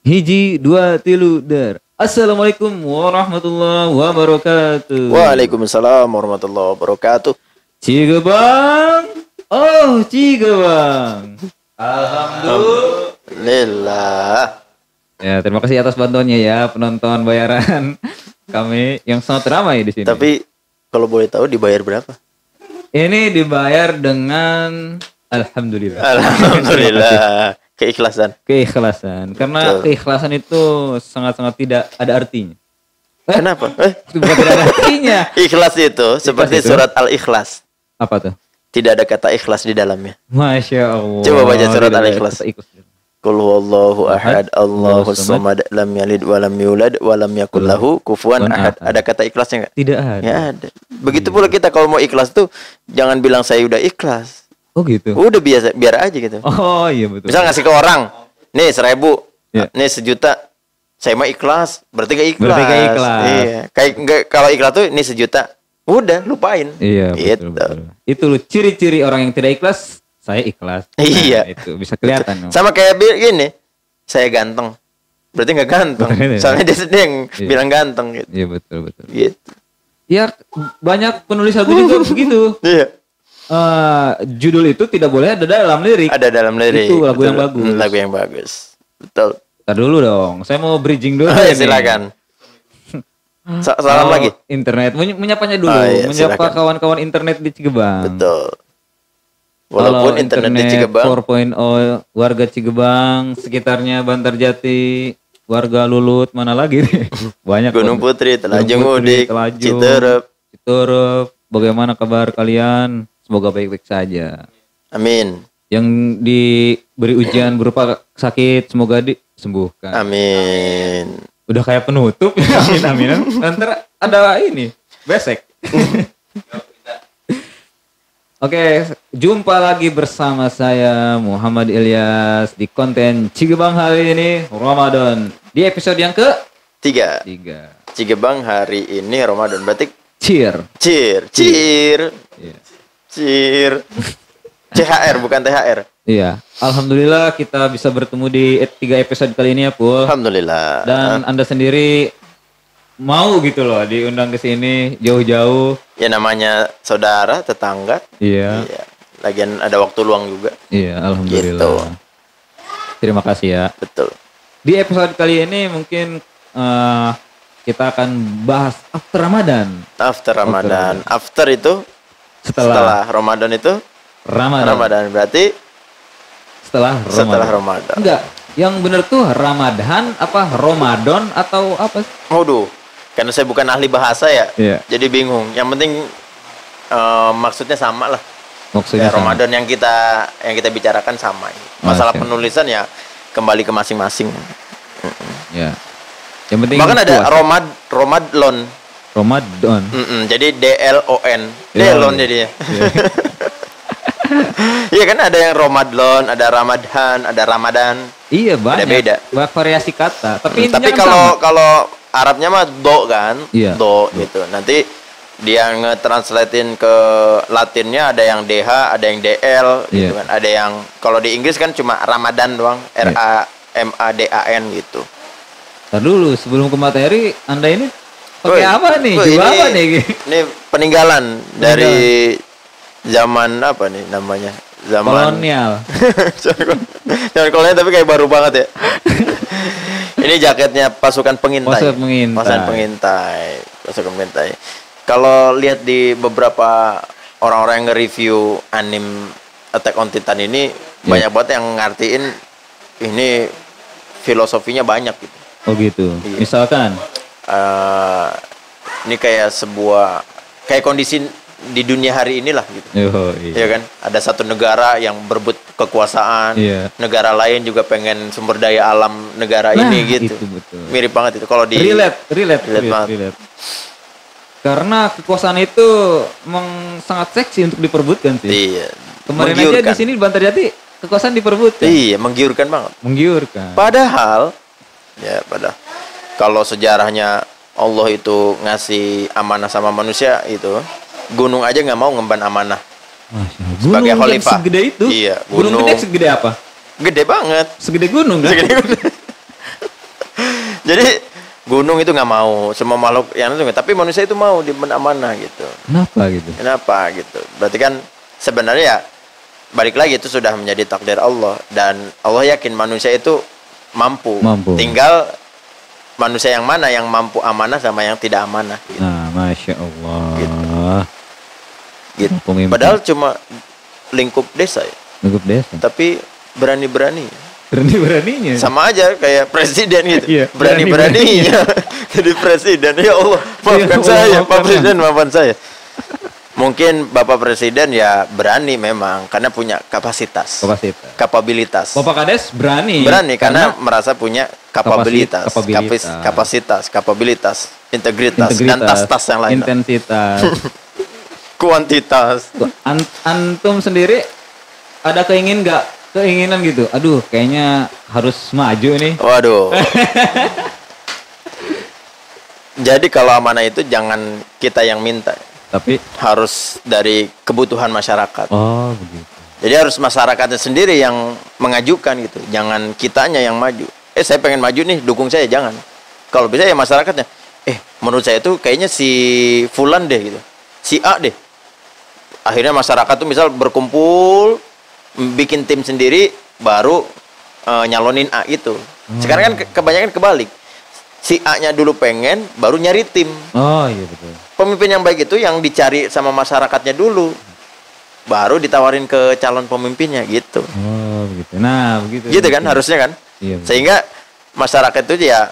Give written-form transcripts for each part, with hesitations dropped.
Hiji dua tilu dar. Assalamualaikum warahmatullahi wabarakatuh. Waalaikumsalam warahmatullahi wabarakatuh. Cigebang. Oh, Cigebang. Alhamdulillah. Ya, terima kasih atas bantuannya ya penonton bayaran kami yang sangat ramai di sini. Tapi kalau boleh tahu dibayar berapa? Ini dibayar dengan Alhamdulillah. Alhamdulillah. Keikhlasan. Karena keikhlasan itu sangat-sangat tidak ada artinya. Kenapa? Bukan tidak ada artinya. Ikhlas itu seperti surat Al-Ikhlas. Apa tuh? Tidak ada kata ikhlas di dalamnya. Masya Allah. Coba baca surat Al-Ikhlas. Qul huwallahu ahad, Allahus samad, lam yalid wa lam yulad wa lam yakul lahu kufuwan ahad. Ada kata ikhlasnya enggak? Tidak ada. Ya ada. Begitu pula kita kalau mau ikhlas tuh jangan bilang saya udah ikhlas. Oh gitu. Udah biasa, biar aja gitu. Oh iya betul. Misal ngasih ke orang, nih 1.000, ya. Nih 1.000.000, saya mah ikhlas, berarti gak ikhlas. Berarti gak ikhlas. Iya. Kayak kalau ikhlas tuh ini 1.000.000, udah lupain. Iya gitu. betul. Itu loh ciri-ciri orang yang tidak ikhlas. Saya ikhlas. Iya. Nah, itu bisa kelihatan. Sama kayak gini, saya ganteng, berarti nggak ganteng. Soalnya dia sendiri yang bilang ganteng gitu. Iya betul. Gitu. Ya banyak penulis lagu juga begitu. Iya. Judul itu tidak boleh ada dalam lirik. Ada dalam lirik. Itu lagu yang bagus. Lagu yang bagus. Betul. Ntar dulu dong. Saya mau bridging dulu. Silakan. Salam lagi. Internet. Menyapanya dulu. Menyapa silakan. Kawan-kawan internet di Cigebang. Betul. Walaupun internet di Cigebang 4.0, warga Cigebang, sekitarnya Bantarjati, warga Lulut, mana lagi nih? Banyak. Gunung Putri, Telajung Udik, Citeureup. Bagaimana kabar kalian? Semoga baik-baik saja. Amin. Yang diberi ujian berupa sakit, semoga disembuhkan. Amin. Udah kayak penutup. Amin. Nanti ada ini, besek. Oke, jumpa lagi bersama saya Muhammad Ilyas di konten Cigebang hari ini Ramadan. Di episode yang Tiga. Cigebang hari ini Ramadan, berarti Cheer. Yeah. Cheer. CHR bukan THR. Iya. Alhamdulillah kita bisa bertemu di 3 episode kali ini ya, Pul. Alhamdulillah. Dan Anda sendiri mau gitu loh diundang ke sini jauh-jauh. Ya namanya saudara, tetangga. Iya. Lagian ada waktu luang juga. Iya, alhamdulillah. Gitu. Terima kasih ya. Betul. Di episode kali ini mungkin kita akan bahas after Ramadan. After itu setelah Ramadan itu Ramadan berarti setelah Ramadan. Enggak, yang benar tuh Ramadan apa Ramadan atau apa? Waduh, karena saya bukan ahli bahasa ya. Iya. Jadi bingung. Yang penting maksudnya sama lah. Maksudnya ya, Ramadan yang kita bicarakan sama. Masalah penulisan ya kembali ke masing-masing. Ya. Yang penting bahkan ada Ramadan. Jadi DLON. DLON jadinya. Iya kan ada yang Ramadan, ada Ramadan, ada Ramadan. Iya banyak. Beda. Banyak variasi kata. Tapi kan kalau Arabnya mah do kan, do gitu. Nanti dia nge-translatein ke Latinnya ada yang DH, ada yang DL gitu kan. Ada yang kalau di Inggris kan cuma Ramadan doang, RAMADAN gitu. Ntar dulu sebelum ke materi, Anda ini pakai apa nih? Juga apa nih? Ini peninggalan dari zaman apa nih namanya? Zaman kolonial. Zaman kolonial tapi kayak baru banget ya. Ini jaketnya pasukan pengintai. Pasukan pengintai. Kalau lihat di beberapa orang-orang yang nge-review anime Attack on Titan ini banyak banget yang ngartiin ini filosofinya banyak gitu. Oh gitu. Iya. Misalkan ini kayak kayak kondisi di dunia hari inilah gitu. Iya kan? Ada satu negara yang berebut kekuasaan, negara lain juga pengen sumber daya alam negara ini gitu. Itu betul. Mirip banget itu kalau di relate. Karena kekuasaan itu memang sangat seksi untuk diperbutkan sih. Iya. Kemarin aja di sini di Bantarjati kekuasaan diperbutkan. Iya, menggiurkan banget. Padahal kalau sejarahnya Allah itu ngasih amanah sama manusia itu, gunung aja nggak mau ngemban amanah. Sebagai khalifah. Segede itu? Iya. Gunung gede segede apa? Gede banget. Segede gunung kan? Jadi gunung itu nggak mau, semua makhluk yang itu, tapi manusia itu mau diberi amanah gitu. Kenapa gitu? Kenapa gitu? Berarti kan sebenarnya ya balik lagi itu sudah menjadi takdir Allah, dan Allah yakin manusia itu mampu. Tinggal manusia yang mana yang mampu amanah sama yang tidak amanah. Gitu. Nah, Masya Allah. Gitu. Padahal cuma lingkup desa ya. Lingkup desa. Tapi berani-berani. Berani-beraninya. Sama aja kayak presiden gitu. Iya, berani-beraninya. Jadi presiden. Ya Allah, maafkan saya, Pak Presiden, maafkan saya. Mungkin Bapak Presiden ya berani memang karena punya kapasitas. Kapabilitas. Bapak Kades berani. Berani karena merasa punya kapabilitas. Kapabilitas, integritas, dan tas-tas yang lain. Intensitas. Kuantitas. Antum sendiri ada keinginan gitu, aduh kayaknya harus maju nih. Waduh. Jadi kalau amanah itu jangan kita yang minta, tapi harus dari kebutuhan masyarakat. Oh begitu. Jadi harus masyarakatnya sendiri yang mengajukan gitu, jangan kitanya yang maju. Saya pengen maju nih, dukung saya, jangan. Kalau bisa ya masyarakatnya. Menurut saya tuh kayaknya si Fulan deh gitu, si A deh. Akhirnya masyarakat tuh misal berkumpul, bikin tim sendiri, baru nyalonin A itu. Sekarang kan kebanyakan kebalik. Si A-nya dulu pengen, baru nyari tim. Oh iya betul. Pemimpin yang baik itu yang dicari sama masyarakatnya dulu, baru ditawarin ke calon pemimpinnya gitu. Oh begitu. Nah begitu. Gitu kan harusnya kan. Iya, sehingga masyarakat itu ya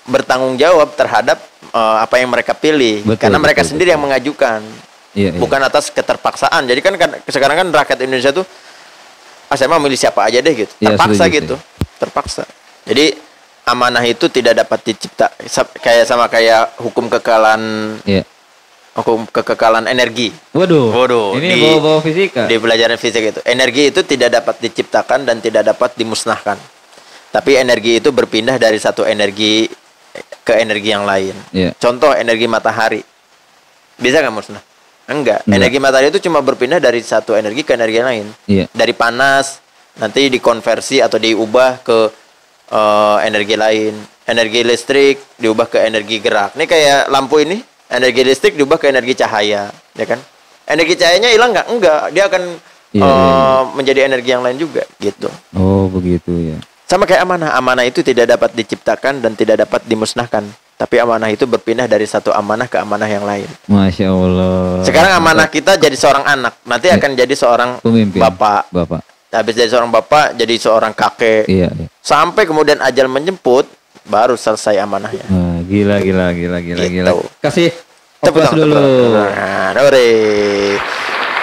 bertanggung jawab terhadap apa yang mereka pilih. Karena mereka sendiri yang mengajukan. Iya, bukan atas keterpaksaan. Jadi kan sekarang kan rakyat Indonesia tuh saya mau milih siapa aja deh gitu. Terpaksa gitu. Terpaksa. Jadi amanah itu tidak dapat dicipta kayak hukum kekekalan. Iya. Hukum kekekalan energi. Waduh. Ini bawa fisika. Di pelajaran fisika itu. Energi itu tidak dapat diciptakan dan tidak dapat dimusnahkan. Tapi energi itu berpindah dari satu energi ke energi yang lain. Iya. Contoh energi matahari. Bisa nggak musnah? Enggak. Energi matahari itu cuma berpindah dari satu energi ke energi yang lain. Iya. Dari panas nanti dikonversi atau diubah ke energi lain. Energi listrik diubah ke energi gerak. Ini kayak lampu ini, energi listrik diubah ke energi cahaya, ya kan? Energi cahayanya hilang nggak? Enggak. Dia akan menjadi energi yang lain juga, gitu. Oh, begitu ya. Sama kayak amanah. Amanah itu tidak dapat diciptakan dan tidak dapat dimusnahkan. Tapi amanah itu berpindah dari satu amanah ke amanah yang lain. Masya Allah. Sekarang amanah kita jadi seorang anak. Nanti akan jadi seorang pemimpin. Bapak. Habis jadi seorang bapak, jadi seorang kakek. Iya. Sampai kemudian ajal menjemput, baru selesai amanahnya. Gila. Kasih tepuk dulu.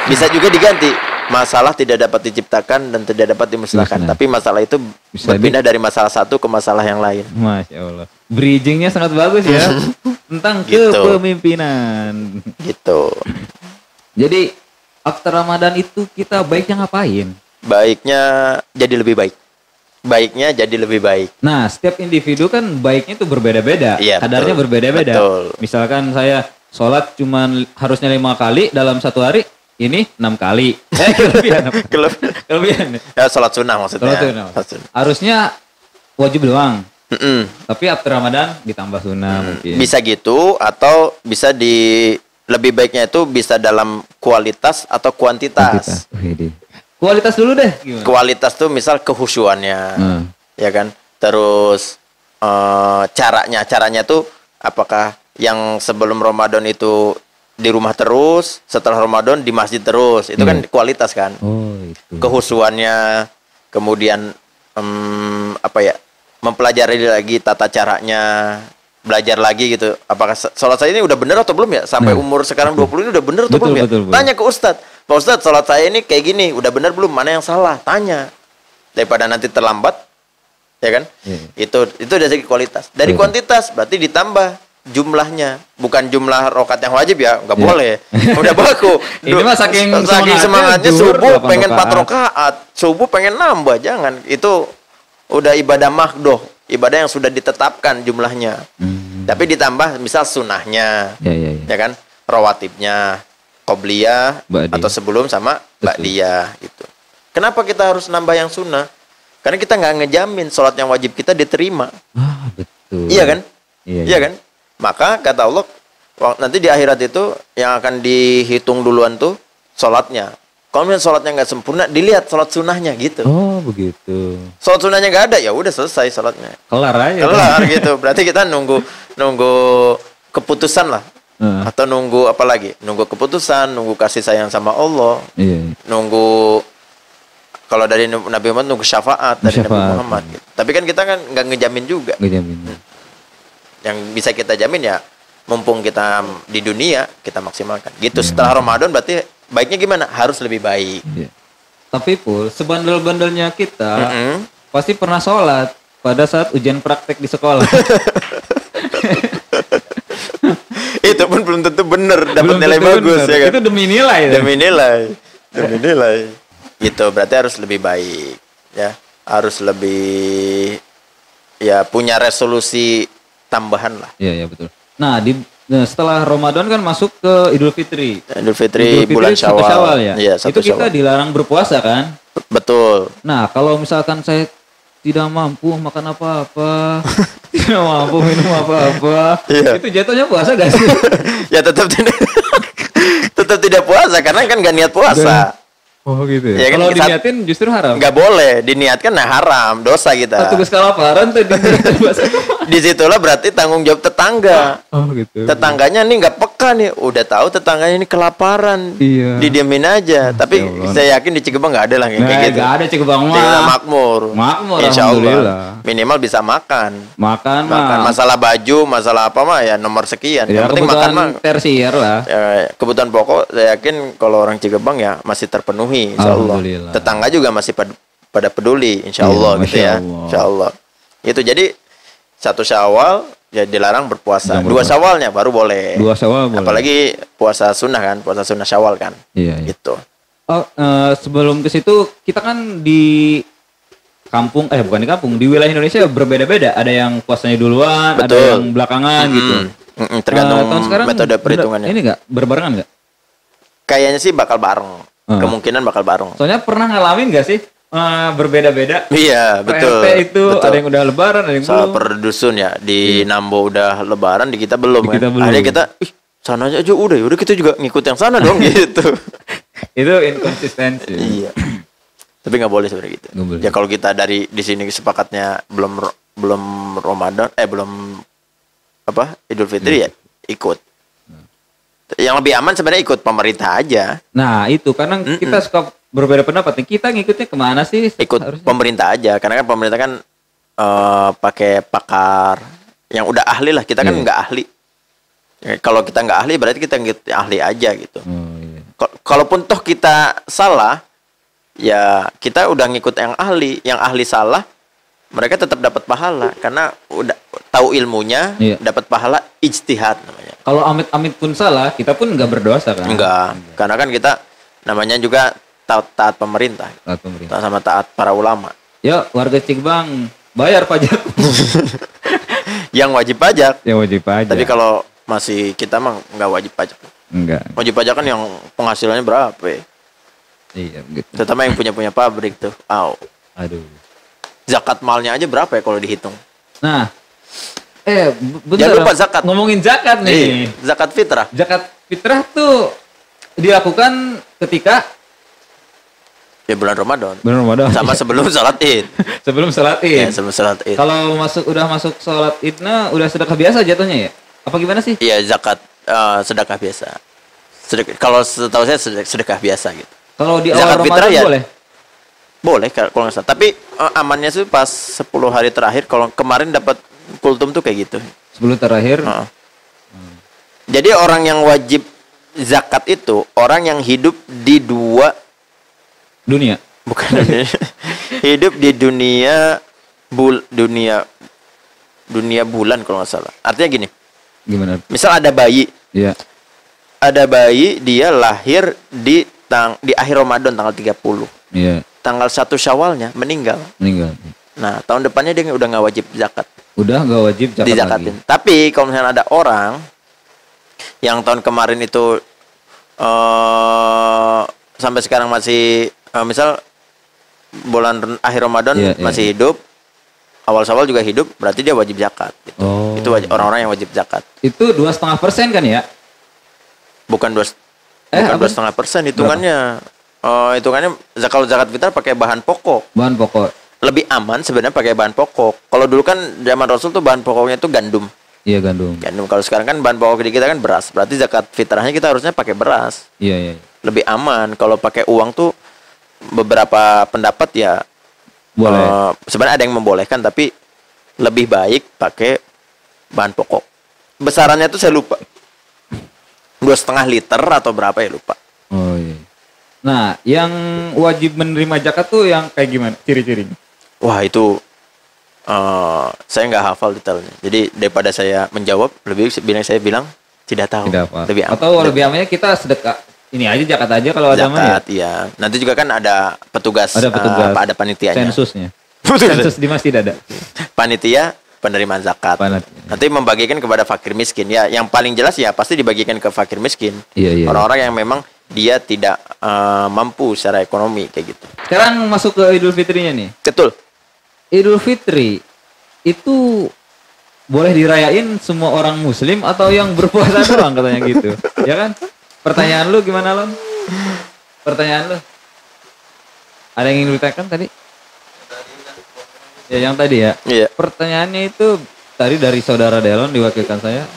Bisa juga diganti. Masalah tidak dapat diciptakan dan tidak dapat dimusnahkan. Tapi masalah itu berpindah dari masalah satu ke masalah yang lain. Masya Allah. Bridgingnya sangat bagus ya. Tentang kepemimpinan. Gitu. Jadi after Ramadan itu kita baiknya ngapain? Baiknya jadi lebih baik. Nah, setiap individu kan baiknya itu berbeda-beda. Iya, kadarnya berbeda-beda. Misalkan saya sholat cuman harusnya 5 kali dalam satu hari. Ini 6 kali. Kelebihan. Ya, sholat sunnah maksudnya. Sholat sunnah. Harusnya wajib doang. Tapi after Ramadan ditambah sunnah mungkin. Bisa gitu, atau bisa lebih baiknya itu bisa dalam kualitas atau kuantitas. Kualitas dulu deh. Gimana? Kualitas tuh misal kehusuannya, ya kan. Terus caranya tuh apakah yang sebelum Ramadan itu di rumah terus, setelah Ramadan di masjid terus, itu kan kualitas kan. Itu. Kehusuannya, kemudian mempelajari lagi tata caranya, belajar lagi gitu. Apakah sholat saya ini udah bener atau belum ya? Sampai umur sekarang 20 ini udah bener atau belum ya? Tanya ke Ustadz, Pak Ustadz, sholat saya ini kayak gini, udah bener belum? Mana yang salah? Tanya. Daripada nanti terlambat, ya kan? Itu dari segi kualitas. Dari kuantitas berarti ditambah jumlahnya, bukan jumlah rokat yang wajib ya, nggak boleh. Udah baku. Ini mah saking semangatnya subuh pengen 4 rokaat, subuh pengen nambah, jangan. Itu udah ibadah mahdoh, ibadah yang sudah ditetapkan jumlahnya. Tapi ditambah misal sunahnya, ya kan, rawatibnya, qobliyah atau sebelum sama ba'diyah itu. Kenapa kita harus nambah yang sunnah? Karena kita nggak ngejamin sholat yang wajib kita diterima. Betul. Iya kan? Iya, Iya kan? Maka kata Allah, nanti di akhirat itu yang akan dihitung duluan tuh sholatnya. Kalau misalnya sholatnya nggak sempurna, dilihat sholat sunnahnya gitu. Oh begitu. Sholat sunnahnya nggak ada, ya udah selesai sholatnya. Kelar aja. Kelar gitu. Berarti kita nunggu keputusan lah. Atau nunggu apa lagi? Nunggu keputusan, nunggu kasih sayang sama Allah. Iya. Nunggu, kalau dari Nabi Muhammad nunggu syafaat dari Nabi Muhammad. Gitu. Tapi kan kita kan nggak ngejamin juga. Ngejamin. Yang bisa kita jamin ya, mumpung kita di dunia kita maksimalkan. Gitu. Setelah Ramadan berarti baiknya gimana? Harus lebih baik. Iya. Tapi Pul, sebandel-bandelnya kita pasti pernah sholat pada saat ujian praktek di sekolah. Itu pun belum tentu benar dapat nilai bagus ya kan. Itu demi nilai. Demi nilai. Gitu, berarti harus lebih baik ya. Harus lebih ya punya resolusi tambahan lah. Iya, betul. Nah, setelah Ramadan kan masuk ke Idul Fitri. Idul Fitri bulan Syawal ya. Iya, itu kita dilarang berpuasa kan? Betul. Nah, kalau misalkan saya tidak mampu makan apa-apa, tidak mampu minum apa-apa, itu jatuhnya puasa gak sih? Ya tetap tidak puasa karena kan gak niat puasa. Oh gitu ya. Kalau diniatin justru haram. Gak boleh, diniatkan nah haram, dosa kita. Tugas kelaparan tuh disitulah berarti tanggung jawab tetangga. Oh gitu. Tetangganya nih nggak peka nih, udah tahu tetangganya ini kelaparan. Iya. Didiemin aja. Tapi saya yakin di Cigebang nggak ada lah kayak gitu. Nggak ada Cigebang mah. Makmur. Insya Allah. Minimal bisa makan. Makan. Masalah baju, masalah apa mah ya nomor sekian. Ya, yang penting makan mah. Tersier lah. Ya, kebutuhan pokok saya yakin kalau orang Cigebang ya masih terpenuhi. Insya Allah. Tetangga juga masih pada peduli, insya Allah gitu ya. Insya Allah. Itu jadi 1 Syawal ya dilarang berpuasa. 2 Syawalnya baru boleh. 2 Syawal boleh. Apalagi puasa sunnah kan, puasa sunnah Syawal kan. Iya. Gitu. Oh, sebelum ke situ kita kan di kampung, bukan di kampung, di wilayah Indonesia berbeda-beda. Ada yang puasanya duluan, betul, ada yang belakangan gitu. Tergantung tahun sekarang metode perhitungannya. Ini nggak berbarengan nggak? Kayaknya sih bakal bareng. Kemungkinan bakal bareng. Soalnya pernah ngalamin gak sih berbeda-beda? Iya, betul. RT itu betul. Ada yang udah lebaran, ada yang belum. Per dusun ya, di Nambo udah lebaran, di kita belum kan. Akhirnya kita, sana aja udah kita juga ngikut yang sana dong gitu. Itu inkonsistensi. Iya. Tapi nggak boleh sebenarnya gitu. Ya kalau kita dari di sini sepakatnya belum Ramadan, belum Idul Fitri ya ikut. Yang lebih aman sebenarnya ikut pemerintah aja. Nah itu karena kita suka berbeda pendapat. Kita ngikutnya kemana sih? Ikut harusnya pemerintah aja, karena kan pemerintah kan pakai pakar yang udah ahli lah. Kita kan nggak ahli. Kalau kita nggak ahli berarti kita ngikut ahli aja gitu. Kalaupun toh kita salah, ya kita udah ngikut yang ahli. Yang ahli salah, mereka tetap dapat pahala karena udah tahu ilmunya, dapat pahala ijtihad namanya. Kalau amit-amit pun salah, kita pun nggak berdosa kan? Enggak, karena kan kita namanya juga taat pemerintah. Taat pemerintah. Sama taat para ulama. Ya, warga Cigebang bayar pajak. Yang wajib pajak. Yang wajib pajak. Tapi kalau masih kita mah nggak wajib pajak. Enggak. Wajib pajak kan yang penghasilannya berapa ya? Iya, begitu. Terutama yang punya pabrik tuh. Aduh. Zakat malnya aja berapa ya kalau dihitung? Nah, bentar, jangan lupa zakat. Ngomongin zakat nih. Zakat fitrah. Zakat fitrah tuh dilakukan ketika bulan Ramadan. Bulan Ramadan. Sama sebelum salat Id. Sebelum salat Id. Ya, sebelum salat Id. Kalau udah masuk salat Idnya udah sedekah biasa jatuhnya ya? Apa gimana sih? Iya, zakat sedekah biasa. Kalau setahu saya sedekah biasa gitu. Kalau di awal Ramadan ya, boleh? Boleh kalau nggak salah. Tapi amannya sih pas 10 hari terakhir. Kalau kemarin dapat kultum tuh kayak gitu. 10 terakhir. Jadi orang yang wajib zakat itu orang yang hidup di dunia. Bukan dunia. Hidup di dunia bulan kalau nggak salah. Artinya gini. Gimana? Misal ada bayi. Iya. Ada bayi, dia lahir di akhir Ramadan tanggal 30. Iya. Tanggal 1 Syawalnya meninggal. Nah, tahun depannya dia udah nggak wajib zakat. Udah nggak wajib zakat dizakatin lagi. Tapi kalau misalnya ada orang yang tahun kemarin itu sampai sekarang masih misal bulan akhir Ramadan masih hidup, awal Syawal juga hidup, berarti dia wajib zakat. Gitu. Oh. Itu orang-orang yang wajib zakat. Itu 2,5% kan ya? Bukan 2,5% hitungannya. Hitungannya zakat fitrah pakai bahan pokok. Bahan pokok. Lebih aman sebenarnya pakai bahan pokok. Kalau dulu kan zaman Rasul tuh bahan pokoknya itu gandum. Iya, gandum. Gandum. Kalau sekarang kan bahan pokok di kita kan beras. Berarti zakat fitrahnya kita harusnya pakai beras. Iya. Lebih aman. Kalau pakai uang tuh beberapa pendapat ya boleh. Sebenarnya ada yang membolehkan, tapi lebih baik pakai bahan pokok. Besarannya tuh saya lupa. 2,5 liter atau berapa ya, lupa. Oh iya. Nah, yang wajib menerima zakat tuh yang kayak gimana? Ciri-cirinya? Wah, itu saya nggak hafal detailnya. Jadi daripada saya menjawab, lebih saya bilang tidak tahu. Tidak apa. Lebih atau lebih amannya kita sedekah. Ini aja zakat aja kalau ada mah ya. Zakat, iya. Nanti juga kan ada petugas. Ada panitianya. Sensusnya. Sensus di masjid ada. Panitia penerimaan zakat. Nanti membagikan kepada fakir miskin. Ya, yang paling jelas ya pasti dibagikan ke fakir miskin. Iya. Orang-orang yang memang dia tidak mampu secara ekonomi kayak gitu. Sekarang masuk ke Idul Fitrinya nih. Betul. Idul Fitri itu boleh dirayain semua orang muslim atau yang berpuasa doang katanya gitu. Ya kan? Pertanyaan lu gimana, Lon? Pertanyaan lu? Ada yang ingin ditanyakan tadi? Ya, yang tadi ya. Iya. Pertanyaannya itu tadi dari saudara Delon diwakilkan saya.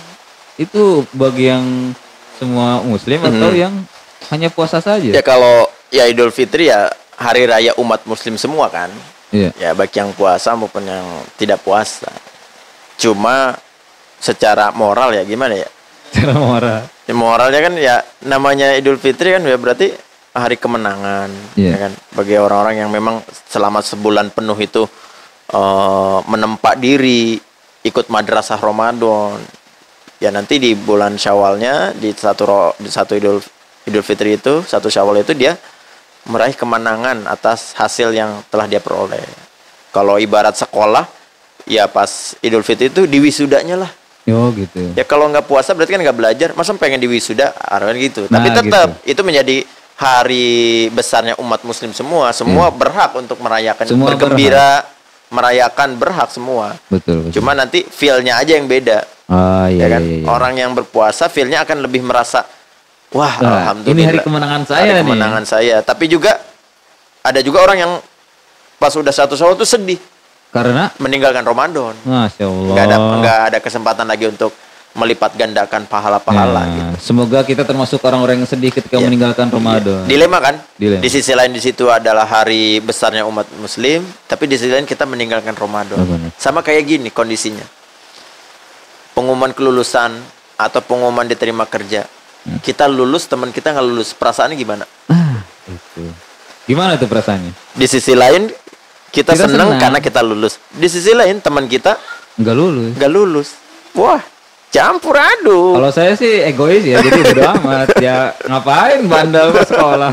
Itu bagi yang semua muslim atau yang hanya puasa saja? Ya kalau ya Idul Fitri ya hari raya umat muslim semua kan. Iya. Ya baik yang puasa maupun yang tidak puasa. Cuma secara moral ya gimana ya? Secara moral. Ya, moralnya kan ya namanya Idul Fitri kan ya berarti hari kemenangan, ya kan? Bagi orang-orang yang memang selama sebulan penuh itu menempa diri, ikut madrasah Ramadan. Ya nanti di bulan Syawalnya di satu Idul Fitri itu, satu Syawal itu dia meraih kemenangan atas hasil yang telah dia peroleh. Kalau ibarat sekolah, ya pas Idul Fitri itu di wisudanya lah. Oh gitu. Ya kalau nggak puasa berarti kan nggak belajar, masa pengen di wisuda, kan gitu. Tapi tetap gitu. Itu menjadi hari besarnya umat muslim semua berhak untuk merayakan, semua bergembira, merayakan berhak semua. Betul. Cuma nanti feel-nya aja yang beda. Iya, ya kan? Iya. Orang yang berpuasa feel-nya akan lebih merasa wah, alhamdulillah. Ini hari kemenangan saya hari kemenangan saya. Tapi juga ada juga orang yang pas udah satu Syawal tuh sedih. Karena meninggalkan Ramadan. Masya Allah. Nggak ada kesempatan lagi untuk melipat gandakan pahala-pahala gitu. Semoga kita termasuk orang-orang yang sedih ketika meninggalkan Ramadan. Dilema kan? Di sisi lain di situ adalah hari besarnya umat muslim, tapi di sisi lain kita meninggalkan Ramadan. Sama kayak gini kondisinya. Pengumuman kelulusan atau pengumuman diterima kerja. Kita lulus, teman kita nggak lulus. Perasaannya gimana? Itu. Gimana tuh perasaannya? Di sisi lain kita senang karena kita lulus. Di sisi lain teman kita nggak lulus. Wah, campur aduk. Kalau saya sih egois ya, jadi bodo amat. Ya ngapain bandel ke sekolah.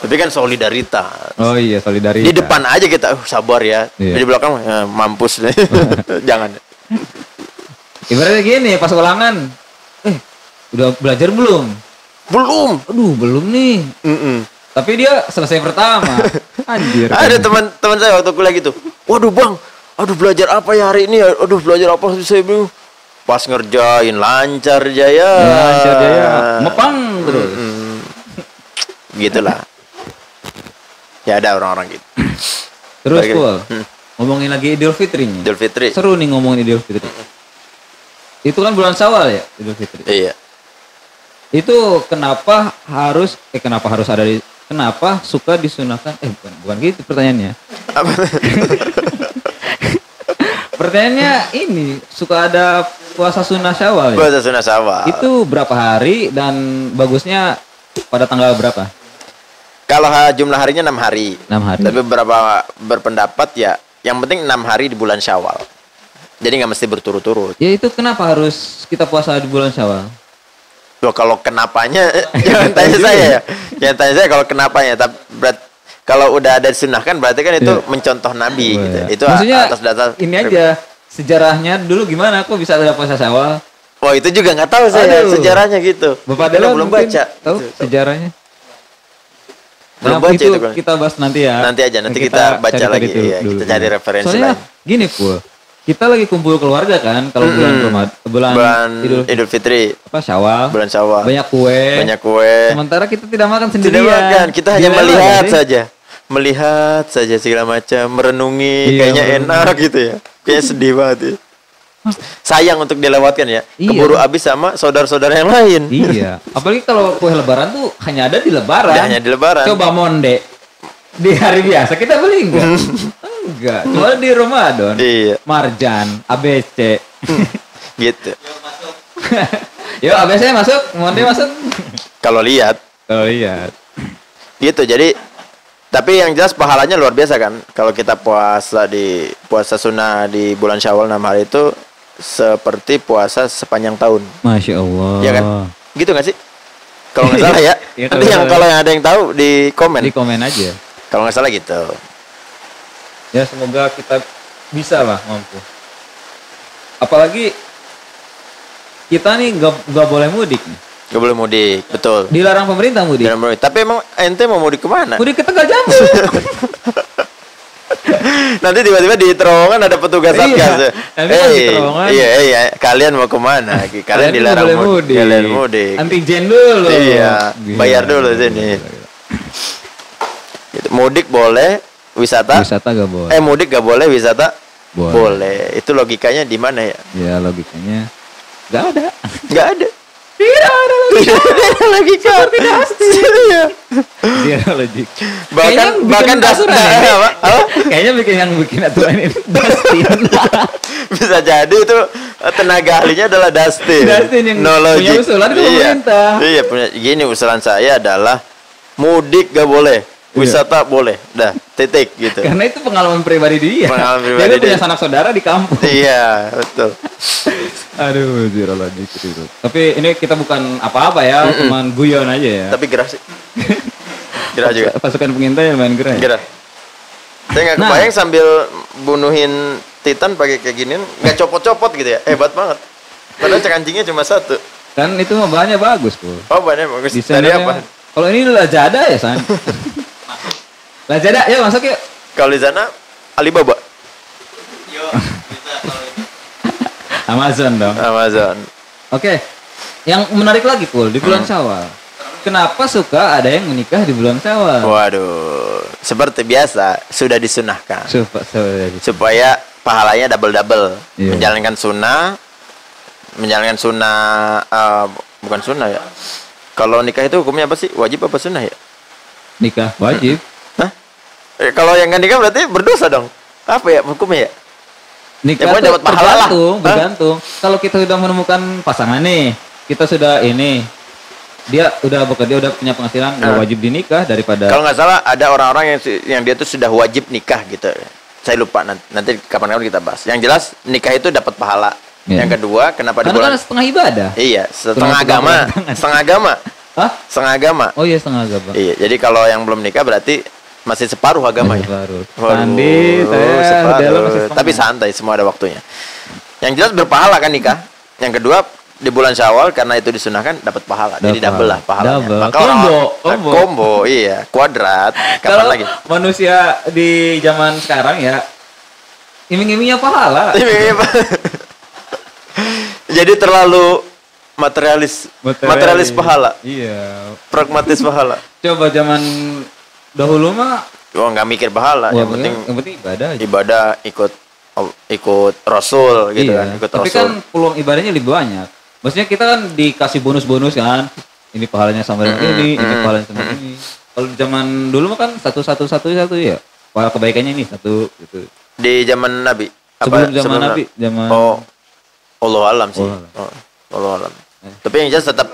Tapi kan solidaritas. Oh iya, solidaritas. Di depan aja kita sabar ya. Di belakang mampus deh. Jangan. Ibaratnya gini, pas ulangan. Udah belajar belum? Belum. Aduh, belum nih. Tapi dia selesai pertama. Anjir. Ada teman saya waktu kuliah gitu. Waduh bang, aduh belajar apa ya hari ini? Aduh belajar apa saya bingung. Pas ngerjain lancar jaya. Lancar jaya. Mepang terus. Gitulah. Ya ada orang-orang gitu. Terus Kul, ngomongin lagi Idul Fitrinya. Idul Fitri. Seru nih ngomongin Idul Fitri. Itu kan bulan Syawal ya, Idul Fitri. Iya. Itu kenapa harus kenapa suka disunahkan? Bukan gitu pertanyaannya. Pertanyaannya ini, suka ada puasa sunnah Syawal ya? Puasa sunnah Syawal. Itu berapa hari dan bagusnya pada tanggal berapa? Kalau jumlah harinya 6 hari. 6 hari. Tapi beberapa berpendapat ya, yang penting 6 hari di bulan Syawal. Jadi nggak mesti berturut-turut. Ya itu kenapa harus kita puasa di bulan Syawal? Loh, kalau kenapanya jangan tanya saya ya. Jangan tanya saya kalau kenapanya. Tapi kalau udah ada disunahkan berarti kan itu mencontoh Nabi gitu. Itu maksudnya atas dasar ini aja sejarahnya dulu gimana kok bisa ada puasa Syawal? Oh itu juga nggak tahu saya sejarahnya gitu. Bapak Dela belum baca. Tahu sejarahnya? Belum Nah, baca itu itu. kita bahas nanti ya. Nanti aja, nanti kita baca lagi. Iya, kita cari referensi Soalnya lain. gini Pul, kita lagi kumpul keluarga kan kalau bulan Idul Fitri, apa Syawal. bulan Syawal. Banyak kue. Sementara kita tidak makan sendirian. Tidak makan, kita hanya Gila melihat gak sih? saja. Melihat saja segala macam, merenungi, Iya, kayaknya enak gitu ya. Kayaknya sedih banget ya. Sayang untuk dilewatkan ya. Iya. Keburu habis sama saudara-saudara yang lain. Iya, apalagi kalau kue lebaran tuh hanya ada di lebaran. Ya, hanya di lebaran. Coba monde di hari biasa kita beli enggak? Enggak, cuma di Ramadan. Iya. Marjan, ABC. Gitu. Yo ABC masuk, monde masuk. Kalau lihat Oh iya. gitu. Jadi tapi yang jelas pahalanya luar biasa kan. Kalau kita puasa sunnah di bulan Syawal 6 hari itu seperti puasa sepanjang tahun. Masya Allah. Iya kan? Gitu gak sih? Kalau nggak salah ya. Iya, Nanti kalau yang ada yang tahu di komen. Di komen aja. Kalau nggak salah gitu. Ya semoga kita bisa lah mampu. Apalagi kita nih gak boleh mudik nih. Gak boleh mudik, betul. Dilarang pemerintah mudik. Jangan mudik. Tapi emang ente mau mudik kemana? Mudik ke Tegal Jambu. Nanti tiba-tiba di terowongan ada petugas Iya, satgas. nanti kan di terowongan. Iya. Kalian mau kemana? Kalian dilarang nggak boleh mudik. Kalian mudik. Antigen dulu. Iya, Gila, bayar dulu gila, sini. gila, gila. Gitu. Mudik boleh, wisata. Wisata gak boleh. Mudik gak boleh, wisata Boleh. boleh. Itu logikanya di mana ya? Ya logikanya gak ada. Gak ada. Tidak ada Logika. Iya. Dia logik. Bahkan Kayaknya yang bikin aturan ini Dustin. bisa jadi itu tenaga ahlinya adalah Dustin. Dustin yang No punya logic. usulan ke pemerintah. Iya, punya. Gini usulan saya adalah mudik gak boleh, wisata boleh. Dah, titik gitu. Karena itu pengalaman pribadi dia. Pengalaman pribadi dia punya dia. sanak saudara di kampung. Iya, betul. Aduh, logik itu. Tapi ini kita bukan apa-apa ya, cuman guyon aja ya. Tapi gerah sih. Gerah juga. Pasukan pengintai lumayan gerah. Gerah. Saya nggak kebayang sambil bunuhin Titan pakai kayak ginian, nggak copot-copot gitu ya. Hebat banget. Padahal kancingnya cuma satu. Kan itu mah bahannya bagus, Bu. Oh, bahannya bagus. Dari Desainnya- apa? Kalau ini Lazada ya, San. Lazada, ya masuk yuk. Kalau di sana Alibaba, Amazon dong. Amazon. Oke. Yang menarik lagi, Pul, di bulan Syawal. Kenapa suka ada yang menikah di bulan Syawal? Waduh, seperti biasa sudah disunahkan supaya pahalanya double. Iya. Menjalankan sunnah, bukan sunnah ya. Kalau nikah itu hukumnya apa sih? Wajib apa sunnah ya? Nikah wajib. Hah? Kalau yang nggak nikah berarti berdosa dong. Apa ya hukumnya ya? Nikah pokoknya tuh dapat pahala lah. bergantung. Kalau kita sudah menemukan pasangan nih, kita sudah dia udah bekerja, udah punya penghasilan, udah wajib dinikah daripada. Kalau nggak salah ada orang-orang yang dia tuh sudah wajib nikah gitu. Saya lupa, nanti kapan-kapan kita bahas. Yang jelas nikah itu dapat pahala. Iya. Yang kedua, kenapa di Karena bulan? kan setengah ibadah. Iya, setengah Kenapa agama. tangan? Setengah agama. Hah? Setengah agama. Oh iya, setengah agama. Iya, jadi kalau yang belum nikah berarti masih separuh agamanya. Baru. Waduh, Sandi, saya separuh. udah lo masih setengah. Tapi santai, semua ada waktunya. Yang jelas berpahala kan nikah. Yang kedua di bulan Syawal karena itu disunahkan dapat pahala. Jadi double lah pahalanya. Double. Maka combo, iya, kuadrat. Kapan Kalau lagi? manusia di zaman sekarang ya iming-imingnya pahala. Jadi terlalu materialis pahala, Iya. pragmatis pahala. Coba zaman dahulu mah Oh, nggak mikir pahala, yang penting ibadah aja. ibadah ikut Rasul gitu Iya. kan, ikut Tapi Rasul. kan peluang ibadahnya lebih banyak. Maksudnya kita kan dikasih bonus-bonus kan. Ini pahalanya sama dengan ini pahalanya sama ini. Kalau zaman dulu mah kan satu ya. Pahala kebaikannya ini satu gitu. Di zaman Nabi. Sebelum zaman Nabi, zaman Oh, Allah alam sih. Allah alam. Allah alam. Tapi yang jelas tetap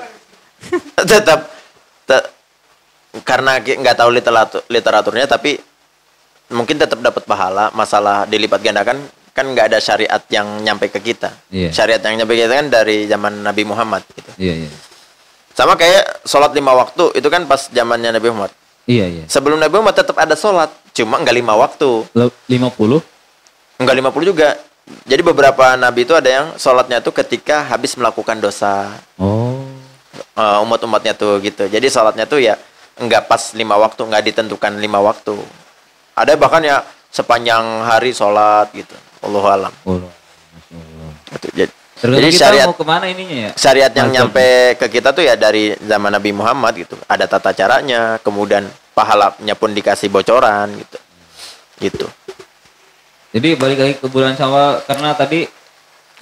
karena nggak tahu literaturnya, tapi mungkin tetap dapat pahala. Masalah dilipat gandakan kan nggak ada syariat yang nyampe ke kita. Iya. Syariat yang nyampe ke kita kan dari zaman Nabi Muhammad gitu. Iya. Sama kayak sholat 5 waktu itu kan pas zamannya Nabi Muhammad. Iya. Sebelum Nabi Muhammad tetap ada sholat, cuma nggak 5 waktu. 50? Enggak 50 juga. Jadi beberapa nabi itu ada yang sholatnya tuh ketika habis melakukan dosa. Oh. Umat-umatnya tuh gitu. Jadi sholatnya tuh ya nggak pas 5 waktu, nggak ditentukan 5 waktu. Ada bahkan ya sepanjang hari sholat gitu. Allahu alam. Jadi kita syariat mau kemana ininya ya? Syariat yang nyampe ke kita tuh ya dari zaman Nabi Muhammad gitu. Ada tata caranya, kemudian pahalanya pun dikasih bocoran gitu. Gitu. Jadi balik lagi ke bulan Syawal karena tadi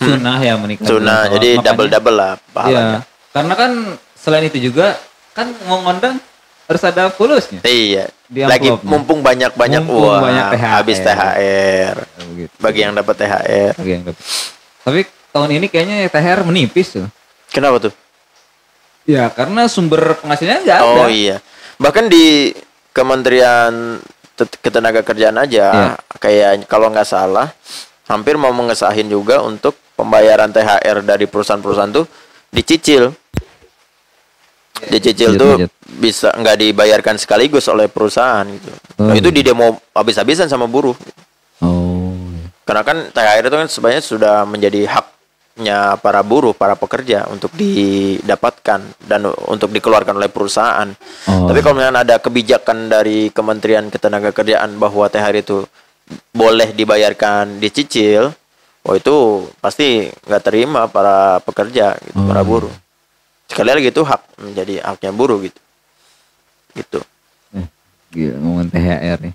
sunnah ya menikah. Sunnah, jadi double lah pahalanya. Iya. Karena kan selain itu juga kan ngondang harus ada fulusnya. Iya. Lagi mumpung banyak uang, banyak THR. Habis THR. Gitu. Bagi yang dapat THR. Tapi tahun ini kayaknya THR menipis tuh. Kenapa tuh? Ya karena sumber penghasilannya nggak ada. Oh iya. Bahkan di Kementerian Ketenagakerjaan aja, kayak kalau nggak salah, hampir mau mengesahin juga untuk pembayaran THR dari perusahaan-perusahaan tuh dicicil. Dicicil tuh bisa nggak dibayarkan sekaligus oleh perusahaan gitu. Nah, itu di demo habis-habisan sama buruh. Karena kan THR itu kan sebenarnya sudah menjadi haknya para buruh, para pekerja untuk didapatkan dan untuk dikeluarkan oleh perusahaan. Tapi kalau misalnya ada kebijakan dari Kementerian Ketenagakerjaan bahwa THR itu boleh dibayarkan dicicil, itu pasti nggak terima para pekerja gitu, para buruh. Sekali lagi itu hak, menjadi haknya buruh gitu. Gitu. Gila ngomongin THR nih.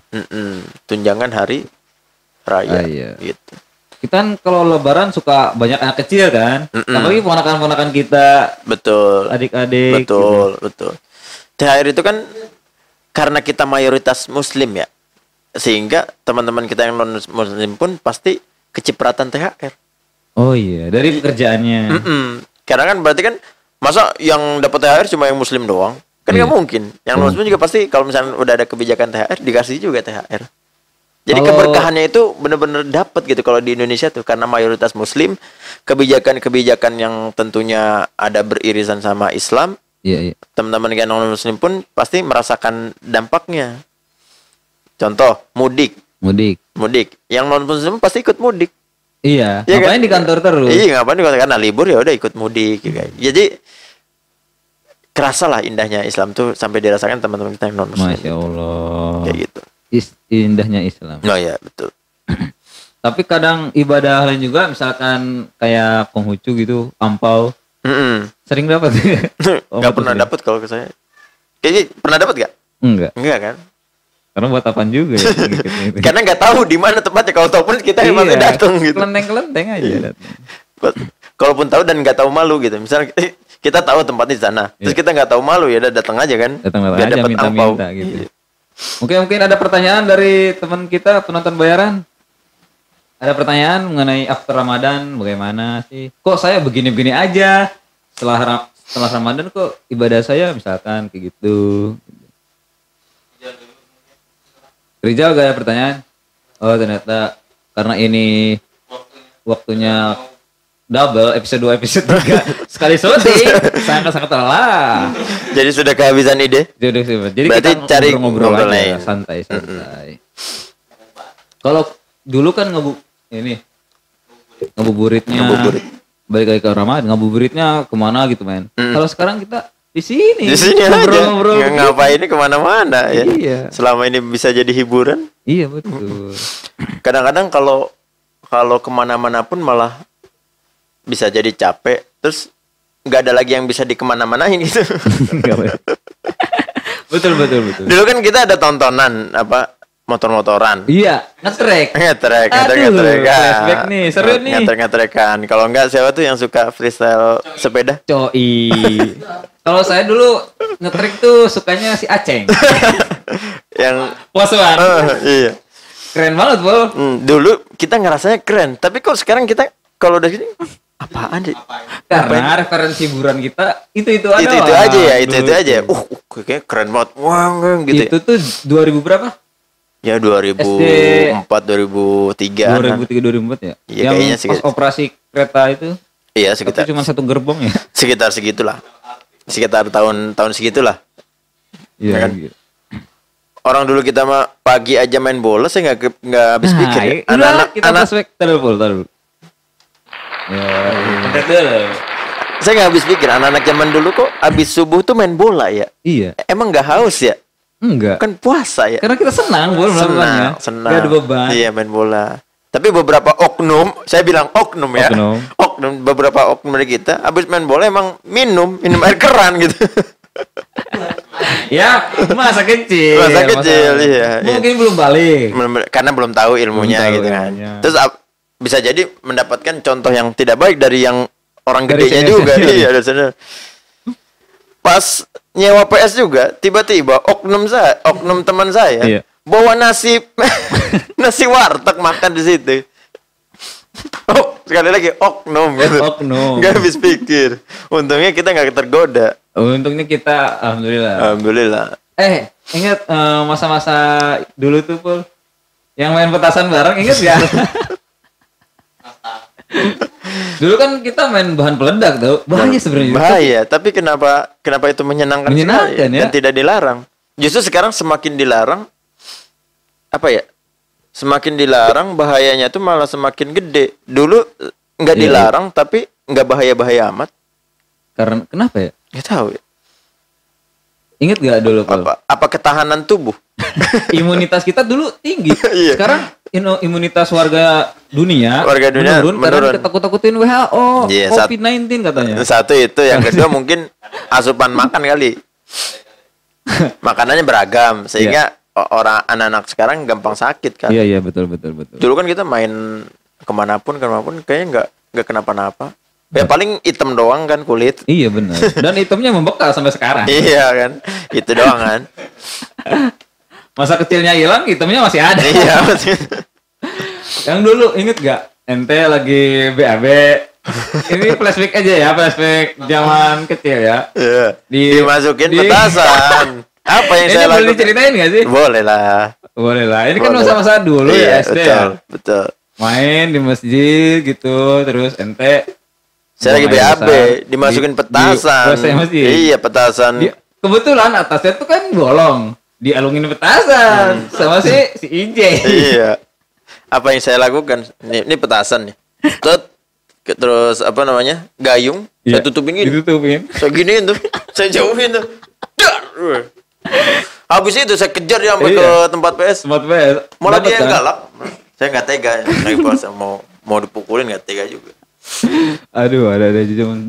Tunjangan hari raya gitu. Kita kan kalau lebaran suka banyak anak kecil kan. Apalagi ponakan-ponakan kita. Betul. Adik-adik. Betul, gitu. Betul. THR itu kan karena kita mayoritas muslim ya. Sehingga teman-teman kita yang non muslim pun pasti kecipratan THR. Oh iya, dari pekerjaannya. Karena kan berarti kan masa yang dapat THR cuma yang muslim doang? Kan nggak mungkin. Yang non muslim juga pasti kalau misalnya udah ada kebijakan THR dikasih juga THR. Jadi keberkahannya itu benar-benar dapat gitu kalau di Indonesia tuh, karena mayoritas muslim, kebijakan-kebijakan yang tentunya ada beririsan sama Islam. Teman-teman yang non muslim pun pasti merasakan dampaknya. Contoh mudik. Yang non muslim pasti ikut mudik. Iya. Ya ngapain kan? Di kantor terus? Iya, ngapain di kantor, karena libur ya udah ikut mudik gitu. Jadi kerasa lah indahnya Islam tuh sampai dirasakan teman-teman kita yang non muslim. Masya Allah. Kayak gitu. Indahnya Islam. Oh iya, betul. Tapi kadang ibadah lain juga, misalkan kayak Konghucu gitu, ampau. Sering dapat. Gak pernah dapat kalau ke saya. Kayaknya pernah dapat gak? Enggak kan? Karena buat apaan juga ya? Karena nggak tahu di mana tempatnya. Kalau tahu pun kita emang datang gitu. Kelenteng aja datang. Kalaupun tahu dan nggak tahu malu gitu. Misalnya kita tahu tempatnya di sana, terus kita nggak tahu malu ya, datang aja kan. Datang aja minta gitu. Mungkin ada pertanyaan dari teman kita penonton bayaran. Ada pertanyaan mengenai after Ramadan, bagaimana sih? Kok saya begini-begini aja setelah Ramadan, kok ibadah saya misalkan kayak gitu. Rizal gak ada pertanyaan? Oh ternyata karena ini waktunya double, episode 2, episode 3 sekali syuting, sangat lelah. Jadi sudah kehabisan ide? Jadi berarti kita cari ngobrol aja, santai. Kalau dulu kan ngabuburitnya balik lagi ke Ramadan, ngabuburitnya kemana gitu men. Kalau sekarang kita di sini ngobrol aja, ngapain ini kemana-mana ya. Iya. Selama ini bisa jadi hiburan. Iya betul. Kadang-kadang kalau kemana-mana pun malah bisa jadi capek, terus nggak ada lagi yang bisa dikemana-manain gitu. betul. Dulu kan kita ada tontonan motor-motoran. Iya, ngetrek. Flashback nih, seru nih. Ngetrek-ngetrekan. Kalau enggak siapa tuh yang suka freestyle sepeda? Coi. Kalau saya dulu ngetrek tuh sukanya si Aceng. Yang Posuan. Iya. Keren banget, Bol. Dulu kita ngerasanya keren, tapi kok sekarang kita kalau udah gini apaan sih? Karena referensi hiburan kita itu aja. Itu aja ya, itu aja. Kayak keren banget. Wah, gitu. Itu tuh 2000 berapa? Ya 2004, 2003. 2003, 2004 ya? Iya, kayaknya sih. Pas operasi kereta itu. Iya, sekitar. Cuma satu gerbong ya? Sekitar segitulah. Sekitar tahun segitulah. Iya kan? Orang dulu kita mah pagi aja main bola, saya nggak habis pikir ya. Anak-anak kita flashback taruh. Ya, Saya nggak habis pikir anak-anak zaman dulu kok habis subuh tuh main bola ya. Iya. Emang nggak haus ya? Enggak. Kan puasa ya. Karena kita senang melakukannya. Senang. Gak ada beban. Iya, main bola. Tapi beberapa oknum, saya bilang oknum ya. Oknum, beberapa oknum dari kita habis main bola emang minum air keran gitu. Ya, masa kecil. Iya. Mungkin belum balik. Karena belum tahu ilmunya gitu kan. Terus bisa jadi mendapatkan contoh yang tidak baik dari yang orang gedenya juga. Iya, dari sana. Pas nyewa PS juga, tiba-tiba oknum teman saya bawa nasi nasi warteg makan di situ. Oh, sekali lagi oknum gitu. Oknum. Gak habis pikir. Untungnya kita nggak tergoda. Untungnya kita, alhamdulillah. Ingat masa-masa dulu tuh, Pul, yang main petasan bareng, ingat gak? Dulu kan kita main bahan peledak tuh, bahaya sebenarnya. Bahaya, tapi kenapa itu menyenangkan sekali, ya? Dan tidak dilarang. Justru sekarang semakin dilarang, semakin dilarang bahayanya tuh malah semakin gede. Dulu nggak dilarang tapi nggak bahaya amat. Karena kenapa ya? Nggak tahu ya. Ingat gak dulu, Pul? Apa ketahanan tubuh? Imunitas kita dulu tinggi. Sekarang imunitas warga dunia menurun karena ketakut-takutin WHO, COVID-19 katanya. Satu itu, yang kedua mungkin asupan makan kali. Makanannya beragam sehingga orang anak-anak sekarang gampang sakit kan. Iya, betul. Dulu kan kita main kemanapun kayaknya nggak kenapa-napa. Ya paling hitam doang kan kulit. Iya benar. Dan hitamnya membekas sampai sekarang. Iya kan. Itu doang kan. Masa kecilnya hilang, hitamnya masih ada. Iya masih. Yang dulu inget gak? Ente lagi BAB. Ini flashback aja ya, flashback zaman kecil ya. Iya. Dimasukin petasan. Apa yang saya lakukan? Boleh diceritain gak sih? Boleh lah. Ini kan masa-masa dulu ya SD betul. Main di masjid gitu, terus ente saya lagi BAB, dimasukin petasan. Iya, petasan. Kebetulan atasnya tuh kan bolong. Dialungin petasan sama si IJ. Iya. Apa yang saya lakukan? Ini petasan nih. Terus gayung. Saya tutupin gini. Saya giniin tuh. Saya jauhin tuh. Habis itu saya kejar dia sampai ke tempat PS. Malah dia yang galak. Saya nggak tega. Lagi puasa mau dipukulin nggak tega juga. Aduh, ada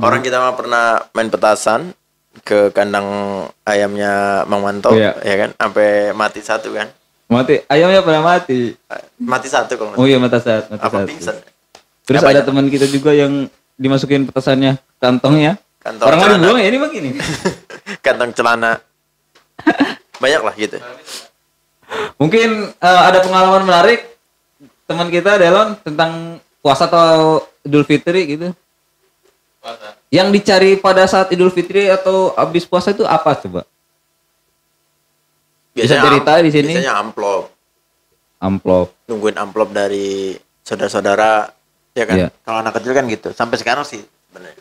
orang kita mah pernah main petasan ke kandang ayamnya Mang Manto, ya kan, sampai mati satu kan. Ayamnya pernah mati satu kalau nggak salah. Oh iya, mati satu. Pingsan. Terus ada teman kita juga yang dimasukin petasannya kantongnya. Orang lain bilang ini begini. Kantong celana. Banyak lah gitu. Mungkin ada pengalaman menarik teman kita Delon tentang puasa atau Idul Fitri gitu. Puasa. Yang dicari pada saat Idul Fitri atau habis puasa itu apa coba? Bisa cerita di sini? Biasanya amplop. Nungguin amplop dari saudara-saudara, ya kan? Yeah. Kalau anak kecil kan gitu. Sampai sekarang sih sebenarnya.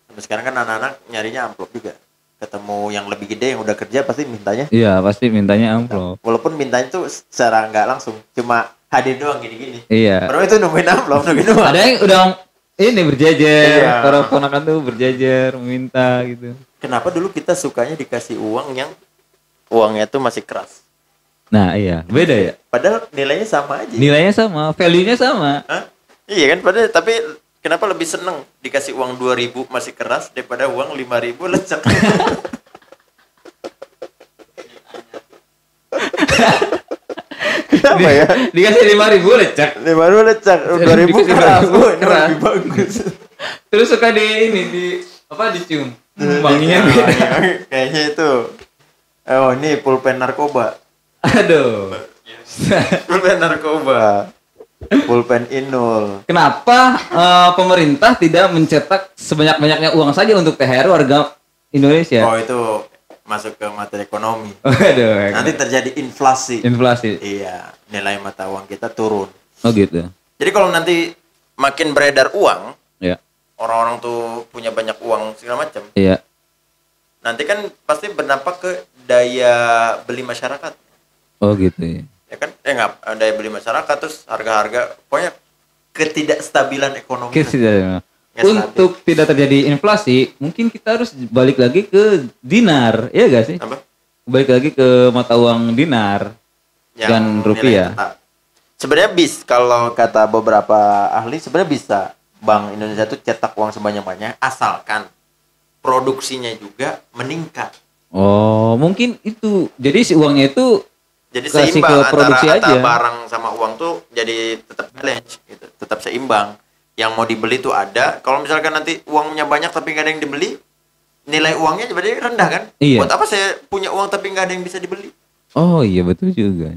Sampai sekarang kan anak-anak nyarinya amplop juga. Ketemu yang lebih gede yang udah kerja pasti mintanya. Iya, pasti mintanya amplop. Walaupun mintanya tuh secara nggak langsung, cuma hadir doang gini-gini. Iya. Baru itu nungguin amplop, doang. Ada yang udah ini berjejer, para ponakan tuh berjejer meminta gitu. Kenapa dulu kita sukanya dikasih uang yang uangnya tuh masih keras? Nah iya, beda ya. Padahal nilainya sama aja. Nilainya sama, value-nya sama. Hah? Iya kan, padahal tapi kenapa lebih seneng dikasih uang 2.000 masih keras daripada uang 5.000 lecek? Kenapa ya? Dikasih 5.000 lecek. 5.000 lecek, 2.000 keras. Oh, ini lebih bagus. Terus suka dicium. Wanginya beda. Kayaknya itu. Oh, ini pulpen narkoba. Aduh. Pulpen narkoba. Pulpen Inul. Kenapa pemerintah tidak mencetak sebanyak-banyaknya uang saja untuk THR warga Indonesia? Oh, itu masuk ke materi ekonomi. Aduh, nanti terjadi inflasi. Iya, nilai mata uang kita turun. Oh gitu. Jadi kalau nanti makin beredar uang, ya. Orang-orang tuh punya banyak uang segala macam. Iya. Nanti kan pasti berdampak ke daya beli masyarakat. Oh gitu. Ya kan? Daya beli masyarakat, terus harga-harga, pokoknya ketidakstabilan ekonomi. untuk tidak terjadi inflasi, mungkin kita harus balik lagi ke dinar, ya gak sih? Apa? Balik lagi ke mata uang dinar dan rupiah. Sebenarnya kalau kata beberapa ahli sebenarnya bisa Bank Indonesia itu cetak uang sebanyak-banyaknya asalkan produksinya juga meningkat. Oh, mungkin itu. Jadi si uangnya itu jadi kasih seimbang ke produksi antara aja. Barang sama uang tuh jadi tetap balance gitu, tetap seimbang. Yang mau dibeli tuh ada. Kalau misalkan nanti uangnya banyak tapi nggak ada yang dibeli, nilai uangnya berarti rendah kan? Iya. Buat apa saya punya uang tapi nggak ada yang bisa dibeli? Oh iya betul juga.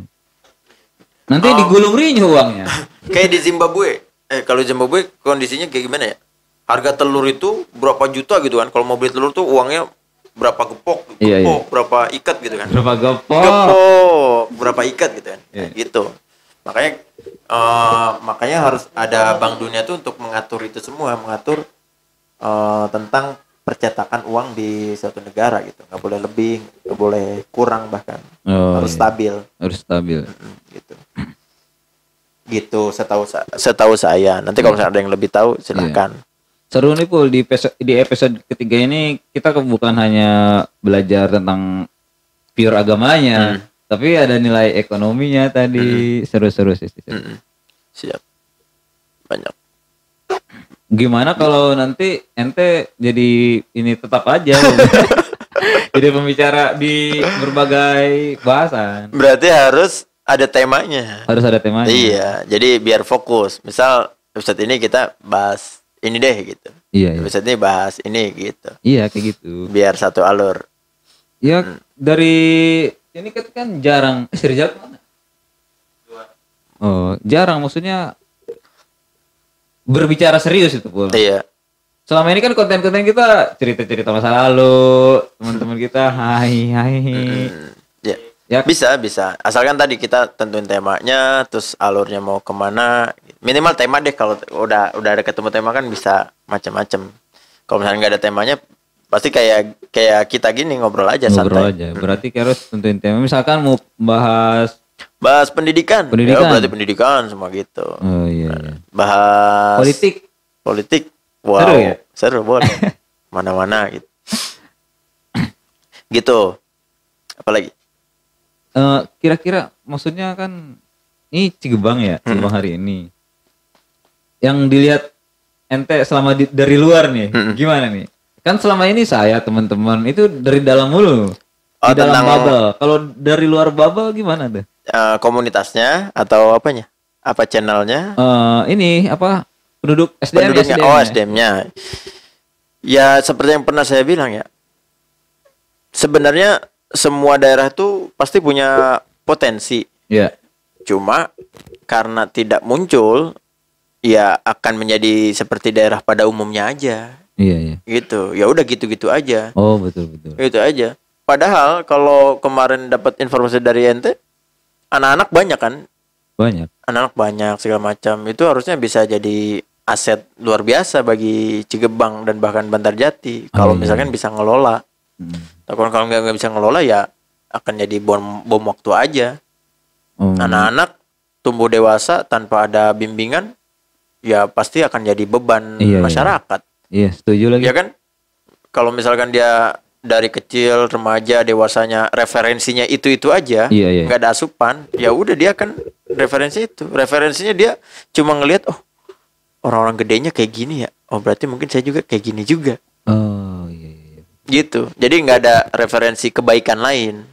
Nanti digulung rinyuh uangnya. Kayak di Zimbabwe. Kalau di Zimbabwe kondisinya kayak gimana ya? Harga telur itu berapa juta gitu kan? Kalau mau beli telur tuh uangnya berapa gepok, iya. Berapa ikat gitu kan? Berapa gepok, berapa ikat gitu kan? Iya. Gitu. Makanya harus ada Bank Dunia tuh untuk mengatur itu semua, mengatur tentang percetakan uang di suatu negara gitu. Nggak boleh lebih, nggak boleh kurang bahkan. Harus stabil. Harus stabil. Gitu. Gitu setahu saya. Nanti kalau ada yang lebih tahu silakan. Iya. Seru nih Pul, di episode ketiga ini kita bukan hanya belajar tentang pure agamanya, tapi ada nilai ekonominya tadi. Seru-seru sih. Siap. Banyak. Gimana kalau nanti ente jadi ini tetap aja jadi pembicara di berbagai bahasan. Berarti harus ada temanya. Harus ada temanya. Iya, jadi biar fokus. Misal episode ini kita bahas ini deh gitu. Iya. Episode ini bahas ini gitu. Iya kayak gitu. Biar satu alur. Ya dari ini kan jarang. Rizal mana? Oh jarang, maksudnya berbicara serius itu Pul. Iya. Selama ini kan konten-konten kita cerita-cerita masa lalu, teman-teman kita hai. Ya. Bisa. Asalkan tadi kita tentuin temanya, terus alurnya mau kemana. Minimal tema deh. Kalau udah ada ketemu tema kan bisa macam-macam. Kalau misalnya nggak ada temanya, pasti kayak kita gini ngobrol aja santai. Berarti harus tentuin tema. Misalkan mau bahas pendidikan. Ya, berarti pendidikan semua gitu. Oh iya. Bahas politik. Wow. Seru ya? Seru boleh. Mana-mana gitu. Gitu. Apalagi? Kira-kira maksudnya kan ini Cigebang ya, Cigebang hari ini. Yang dilihat ente selama dari luar nih, gimana nih? Kan selama ini saya teman-teman itu dari dalam mulu. Di dalam bubble. Kalau dari luar bubble gimana tuh? Komunitasnya atau apanya? Apa channelnya? Ini apa? Penduduk SDM. Penduduknya, SDM-nya. Ya seperti yang pernah saya bilang ya. Sebenarnya semua daerah tuh pasti punya potensi. Iya. Cuma karena tidak muncul, ya akan menjadi seperti daerah pada umumnya aja. Iya. Gitu. Ya udah gitu-gitu aja. Oh, betul. Gitu aja. Padahal kalau kemarin dapat informasi dari ente, anak-anak banyak kan? Banyak. Anak-anak banyak segala macam. Itu harusnya bisa jadi aset luar biasa bagi Cigebang dan bahkan Bantarjati. Kalau misalkan bisa ngelola. Tapi kalau nggak bisa ngelola ya akan jadi bom waktu aja. Anak-anak tumbuh dewasa tanpa ada bimbingan, ya pasti akan jadi beban masyarakat. Iya, setuju lagi. Ya kan? Kalau misalkan dia dari kecil, remaja, dewasanya referensinya itu aja, nggak ada asupan, ya udah dia kan referensinya dia cuma ngelihat orang-orang gedenya kayak gini ya, berarti mungkin saya juga kayak gini juga. Oh iya. Gitu. Jadi nggak ada referensi kebaikan lain.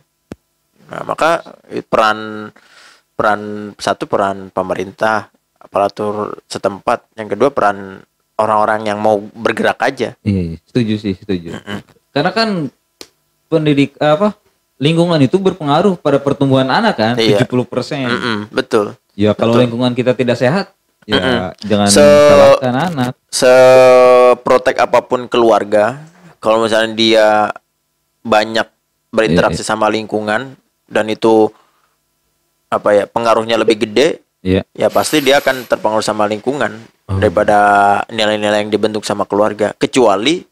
Nah maka peran pemerintah, aparatur setempat, yang kedua peran orang-orang yang mau bergerak aja. Iya. Setuju. Karena kan lingkungan itu berpengaruh pada pertumbuhan anak kan, 70%. Betul. Ya kalau lingkungan kita tidak sehat, ya jangan salahkan anak. Seprotek apapun keluarga, kalau misalnya dia banyak berinteraksi sama lingkungan dan itu pengaruhnya lebih gede, ya pasti dia akan terpengaruh sama lingkungan daripada nilai-nilai yang dibentuk sama keluarga. Kecuali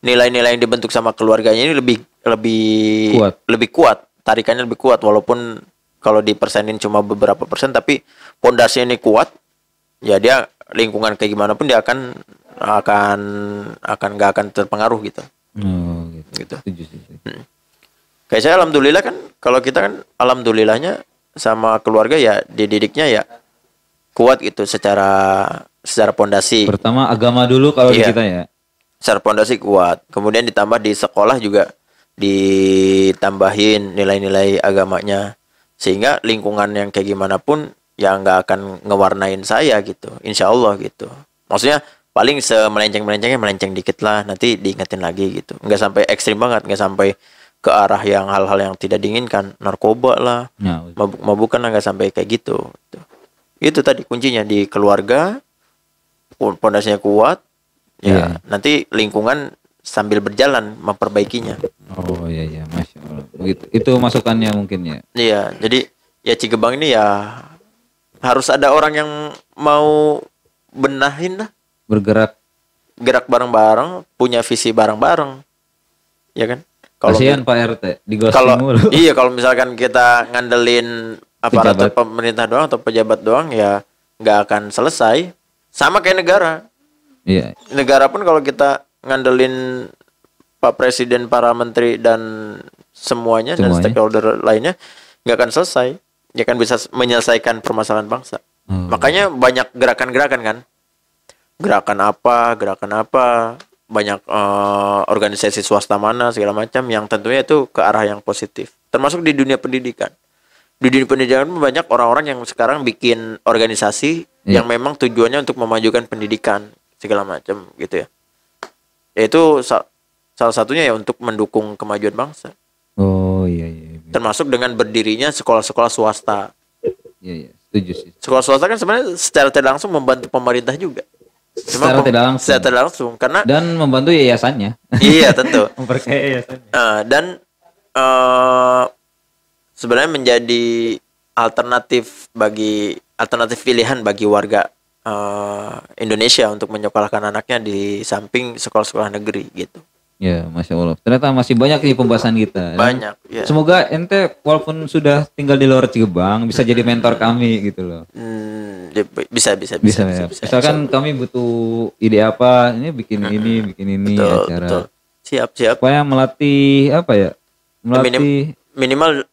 nilai-nilai yang dibentuk sama keluarganya ini lebih kuat, tarikannya lebih kuat, walaupun kalau dipersenin cuma beberapa persen, tapi pondasinya ini kuat, ya dia lingkungan kayak gimana pun dia akan akan nggak akan terpengaruh gitu. Oh, gitu. Gitu. Setuju. Kayak saya alhamdulillah kan, kalau kita kan alhamdulillahnya sama keluarga ya dididiknya ya kuat gitu secara pondasi. Pertama agama dulu kalau di Iya. kita ya. Secara pondasi kuat. Kemudian ditambah di sekolah juga ditambahin nilai-nilai agamanya, sehingga lingkungan yang kayak gimana pun ya nggak akan ngewarnain saya gitu, insya Allah gitu. Maksudnya paling semelenceng-melencengnya melenceng dikit lah, nanti diingetin lagi gitu, nggak sampai ekstrim banget, nggak sampai ke arah yang hal-hal yang tidak diinginkan, narkoba lah, mabuk-mabukan lah, nggak sampai kayak gitu. Itu tadi kuncinya di keluarga, pondasinya kuat, ya nanti lingkungan sambil berjalan memperbaikinya. Oh iya, masya Allah. Begitu. Itu masukannya mungkin ya. Iya, jadi ya Cigebang ini ya harus ada orang yang mau benahin lah, gerak bareng-bareng, punya visi bareng-bareng, ya kan? Kasihan Pak RT digosting mulu. Iya, kalau misalkan kita ngandelin aparatur pemerintah doang atau pejabat doang ya nggak akan selesai. Sama kayak negara. Iya. Negara pun kalau kita ngandelin Pak Presiden, para menteri dan semuanya dan stakeholder lainnya nggak akan selesai. Ya kan bisa menyelesaikan permasalahan bangsa. Makanya banyak gerakan-gerakan kan. Gerakan apa, banyak organisasi swasta mana segala macam yang tentunya itu ke arah yang positif. Termasuk di dunia pendidikan. Di dunia pendidikan banyak orang-orang yang sekarang bikin organisasi yang memang tujuannya untuk memajukan pendidikan segala macam gitu ya. Yaitu salah satunya ya untuk mendukung kemajuan bangsa. Oh iya. Termasuk dengan berdirinya sekolah-sekolah swasta. Iya, setuju sih. Sekolah swasta kan sebenarnya secara tidak langsung membantu pemerintah juga. Secara tidak langsung karena dan membantu yayasannya. Iya, tentu. Memperkaya yayasannya. Dan sebenarnya menjadi alternatif pilihan bagi warga Indonesia untuk menyekolahkan anaknya di samping sekolah-sekolah negeri gitu. Ya, masya Allah. Ternyata masih banyak nih pembahasan kita. Banyak. Ya. Semoga ente walaupun sudah tinggal di luar Cigebang bisa jadi mentor kami gitu loh. Bisa. Misalkan kami butuh ide apa, ini bikin ini acara. Betul. Siap. Supaya melatih apa ya? Minimal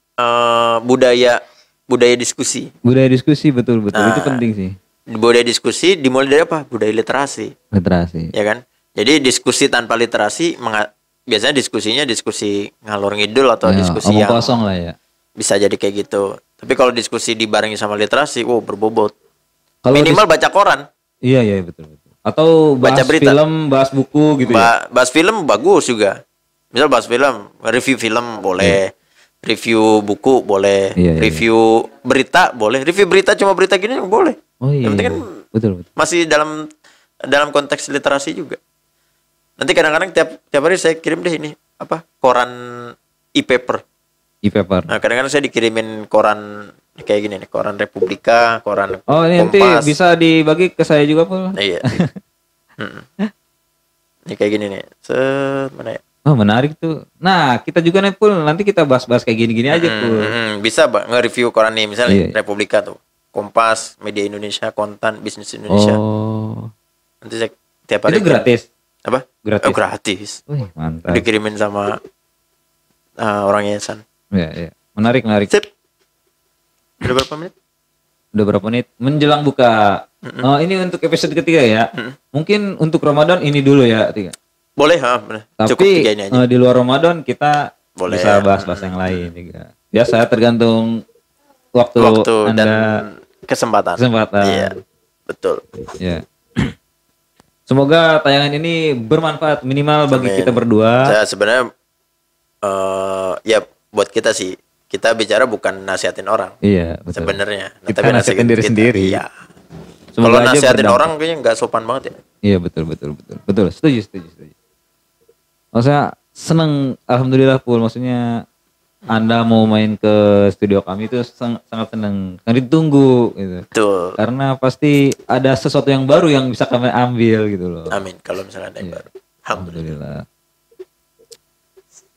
budaya diskusi. Budaya diskusi betul. Itu penting sih. Budaya diskusi dimulai dari apa? Budaya literasi. Ya kan? Jadi diskusi tanpa literasi biasanya diskusi ngalor ngidul atau diskusi yang kosong lah ya. Bisa jadi kayak gitu. Tapi kalau diskusi dibarengi sama literasi, berbobot. Minimal baca koran. Iya betul. Atau baca berita, film, bahas buku gitu ya. Bahas film bagus juga. Misal bahas film, review film boleh. Review buku boleh. Review berita boleh. Review berita cuma berita gini boleh. Oh iya. Yang penting kan betul. Masih dalam konteks literasi juga. Nanti kadang-kadang tiap hari saya kirim deh ini koran e-paper. Nah, kadang-kadang saya dikirimin koran kayak gini nih, koran Republika, koran Kompas. Ini nanti bisa dibagi ke saya juga, Pul. Iya. Ini kayak gini nih. Mana ya? Oh, menarik tuh. Nah, kita juga nih, Pul, nanti kita bahas-bahas kayak gini-gini aja, Pul. Bisa nge-review koran nih, misalnya Republika tuh, Kompas, Media Indonesia, Kontan, Bisnis Indonesia. Oh. Nanti saya tiap hari. Itu gratis? Apa? Gratis. Gratis. Wih, mantap. Dikirimin sama orang yayasan. Iya. Menarik. Sip. Udah berapa menit? Menjelang buka. Ini untuk episode ketiga ya. Mungkin untuk Ramadan ini dulu ya, Tiga. Boleh, Tapi cukup 3 ini aja. Di luar Ramadan kita bisa bahas-bahas yang lain juga. Biasa tergantung waktu Anda dan kesempatan. Iya, betul. Ya. Semoga tayangan ini bermanfaat minimal bagi kita berdua. Saya sebenarnya ya buat kita sih. Kita bicara bukan nasihatin orang. Iya, betul. Sebenarnya. Kita nasihatin diri sendiri. Iya. Kalau nasihatin orang kayaknya nggak sopan banget ya. Iya, betul. Setuju. Maksudnya seneng, alhamdulillah Pul. Maksudnya Anda mau main ke studio kami itu sangat senang. Kan ditunggu gitu. Betul. Karena pasti ada sesuatu yang baru yang bisa kami ambil gitu loh. Amin. Kalau misalnya ada yang baru. Alhamdulillah.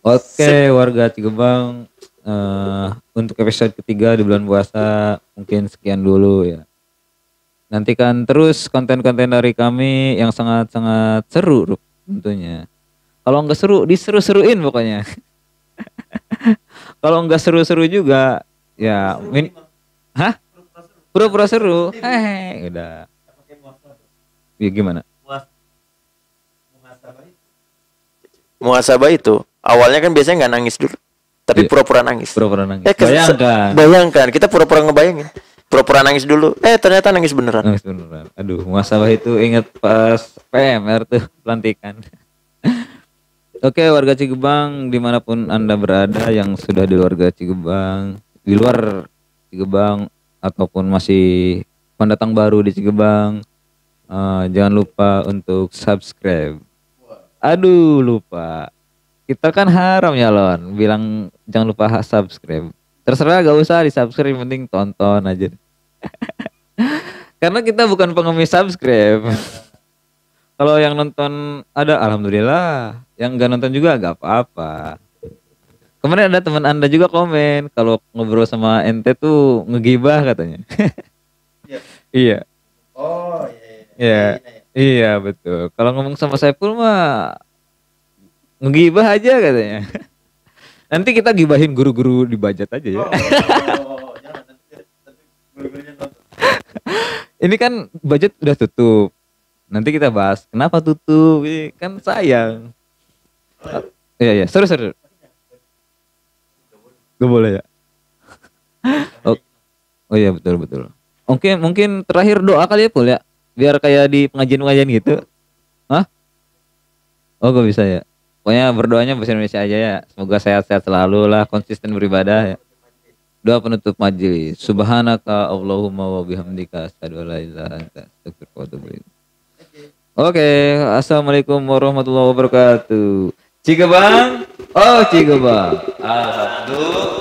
Oke, warga Cigebang, untuk episode ketiga di bulan puasa mungkin sekian dulu ya. Nantikan terus konten-konten dari kami yang sangat-sangat seru tentunya. Kalau nggak seru, diseru-seruin pokoknya. Kalau nggak seru-seru juga, ya hah? Pura-pura seru. Udah. Ya gimana? Muhasabah itu awalnya kan biasanya nggak nangis dulu, tapi pura-pura nangis. Pura-pura nangis. Bayangkan kita pura-pura ngebayangin. Pura-pura nangis dulu, ternyata nangis beneran. Nangis beneran. Aduh, muhasabah itu inget pas PMR tuh pelantikan. Oke, warga Cigebang dimanapun Anda berada, yang sudah di warga Cigebang, di luar Cigebang ataupun masih pendatang baru di Cigebang, jangan lupa untuk subscribe. Aduh, lupa. Kita kan haram ya Lon, bilang jangan lupa subscribe. Terserah, gak usah di subscribe, penting tonton aja. Karena kita bukan pengemis subscribe. Kalau yang nonton ada, alhamdulillah. Yang gak nonton juga gak apa-apa. Kemarin ada teman Anda juga komen kalau ngobrol sama ente tuh ngegibah katanya. Iya. Oh iya. Iya betul. Kalau ngomong sama Saiful mah ngegibah aja katanya. Nanti kita gibahin guru-guru di budget aja ya. Jangan, nanti guru-gurunya nonton. Ini kan budget udah tutup. Nanti kita bahas kenapa tutup. Ini kan sayang. Iya, seru-seru. Gak boleh ya. Oh iya betul. Oke, mungkin terakhir doa kali ya Pul ya. Biar kayak di pengajian-pengajian gitu. Hah? Oh gak bisa ya. Pokoknya berdoanya bahasa Indonesia aja ya. Semoga sehat-sehat selalu lah, konsisten beribadah ya. Doa penutup majelis. Subhanaka Allahumma wa bihamdika asyhadu an la ilaha illa anta astaghfiruka wa atubu ilaik. Oke, assalamualaikum warahmatullahi wabarakatuh. Cigebang. Oh Cigebang. Alhamdulillah.